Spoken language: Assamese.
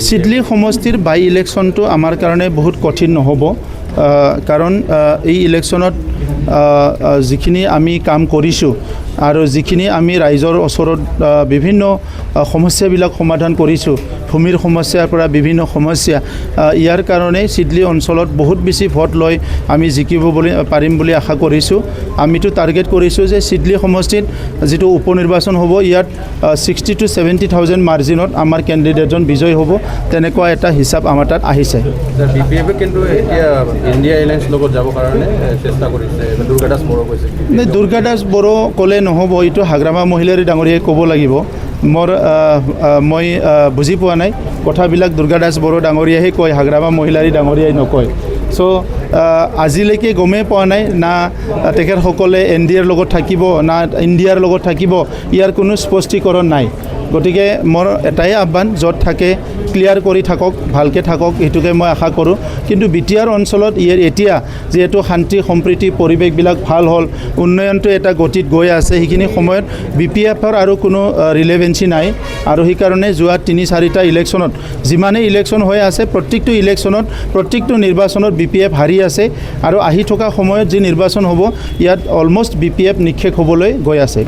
চিডলি সমষ্টিৰ বাই ইলেকশ্যনটো আমাৰ কাৰণে বহুত কঠিন নহ'ব কাৰণ এই ইলেকশ্যনত যিখিনি আমি কাম কৰিছোঁ আৰু যিখিনি আমি ৰাইজৰ ওচৰত বিভিন্ন সমস্যাবিলাক সমাধান কৰিছোঁ ভূমিৰ সমস্যাৰ পৰা বিভিন্ন সমস্যা ইয়াৰ কাৰণে চিডলি অঞ্চলত বহুত বেছি ভোট লৈ আমি জিকিব পাৰিম বুলি আশা কৰিছোঁ আমিতো টাৰ্গেট কৰিছোঁ যে চিডলি সমষ্টিত যিটো উপনিৰ্বাচন হ'ব ইয়াত 60 to 70,000 মাৰ্জিনত আমাৰ কেণ্ডিডেটজন বিজয় হ'ব তেনেকুৱা এটা হিচাপ আমাৰ তাত আহিছে বিপিএফে কিন্তু এতিয়া ইণ্ডিয়া এলায়েন্স লগত যাব কাৰণে চেষ্টা কৰিছে দুৰ্গাদাস বড়ো কৈছে দুৰ্গাদাস বড়ো ক'লে নহ'ব এইটো হাগ্ৰামা মহিলাৰী ডাঙৰীয়াই ক'ব লাগিব মই বুজি পোৱা নাই কথাবিলাক দুৰ্গাদাস বড়ো ডাঙৰীয়াহে কয় হাগ্ৰামা মহিলাৰী ডাঙৰীয়াই নকয় চ' আজিলৈকে গমেই পোৱা নাই না তেখেতসকলে NDAৰ লগত থাকিব না ইণ্ডিয়াৰ লগত থাকিব ইয়াৰ কোনো স্পষ্টীকৰণ নাই গতিকে মোৰ এটাই আহ্বান য'ত থাকে ক্লিয়াৰ কৰি থাকক ভালকৈ থাকক এইটোকে মই আশা কৰোঁ কিন্তু বিটিআৰ অঞ্চলত এতিয়া যিহেতু শান্তি সম্প্ৰীতি পৰিৱেশবিলাক ভাল হ'ল উন্নয়নটো এটা গতিত গৈ আছে সেইখিনি সময়ত BPFৰ আৰু কোনো ৰিলেভেঞ্চি নাই আৰু সেইকাৰণে যোৱা 3-4টা ইলেকশ্যনত যিমানেই ইলেকশ্যন হৈ আছে প্ৰত্যেকটো ইলেকশ্যনত প্ৰত্যেকটো নিৰ্বাচনত BPF হাৰি আছে আৰু আহি থকা সময়ত যি নিৰ্বাচন হ'ব ইয়াত অলমষ্ট BPF নিক্ষেপ হ'বলৈ গৈ আছে